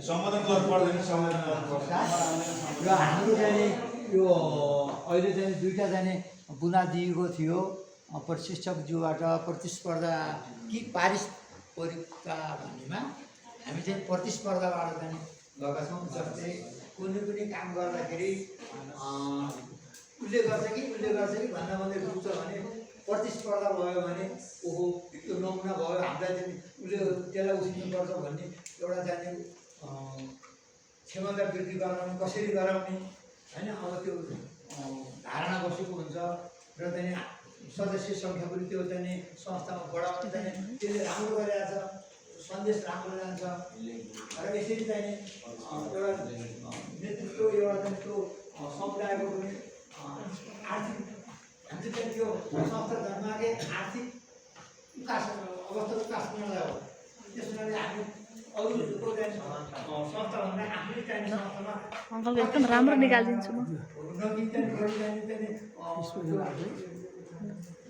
सम्बोधन गर्नु पर्दैन, सम्बोधन गर्नुपर्छ। र हाम्रो चाहिँ यो अहिले चाहिँ दुईवटा चाहिँ बुनादिएको थियो प्रशिक्षकज्यूबाट प्रतिस्पर्धा कि पारस्परिकता भन्नेमा हामी चाहिँ प्रतिस्पर्धाबाट चाहिँ गएका छौँ। जस्तै कुनै पनि काम गर्दाखेरि उसले गर्छ कि भन्दा भन्दै डुब्छ भने प्रतिस्पर्धा भयो भने ओहो त्यो नमुना भयो, हामीलाई चाहिँ उसले त्यसलाई उसिन्नुपर्छ भन्ने एउटा चाहिँ क्षमता वृद्धि गराउने कसरी गराउने होइन। अब त्यो धारणा बसेको हुन्छ र चाहिँ सदस्य सङ्ख्या पनि त्यो चाहिँ संस्थामा बढाउने चाहिँ त्यसले राम्रो गरिरहेछ, सन्देश राम्रो जान्छ। र यसरी चाहिँ एउटा नेतृत्व एउटा चाहिँ त्यो समुदायको पनि आर्थिक हामीले चाहिँ त्यो संस्था जन्माके आर्थिक विकास अवस्था विकास गर्नलाई हो। त्यस हुनाले हामी अरूको चाहिँ संस्थाभन्दा आफ्नै चाहिँ संस्थामा अङ्कल एकदम राम्रो निकालिदिन्छु म।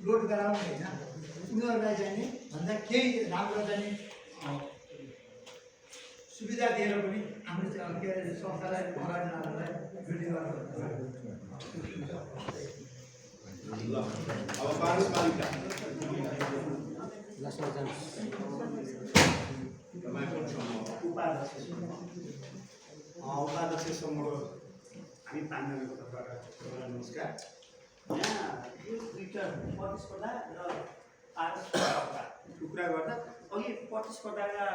लोड गराउने होइन, उनीहरूलाई चाहिँ भन्दा केही राम्रो चाहिँ सुविधा दिएर पनि हाम्रो के अरे संस्थालाई अगाडि लानलाई वृद्धि गर्नु। अब पारस्परिकता उपाध्यक्ष समूह हामी 5 जनाको तर्फबाट नमस्कार। यहाँ यो दुईवटा प्रतिस्पर्धा र पारस्परिकताको कुरा गर्दा अघि प्रतिस्पर्धाका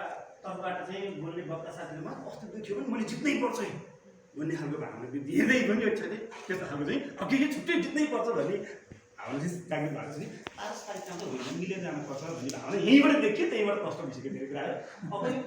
तर्फबाट चाहिँ बोल्ने वक्ता साथीहरूमा कस्तो दुख्यो भने मैले जित्नै पर्छ भन्ने खालको भावना दिँदै पनि छ नि। त्यस्तो खालको चाहिँ अघि छुट्टै जित्नै पर्छ भन्ने भावना चाहिँ जागृत भएको छ नि। पारस्परिकता त होइन, मिलेर जानुपर्छ भन्ने भावना यहीँबाट देखियो, त्यहीँबाट प्रश्न निस्केको धेरै कुरा हो। अब यो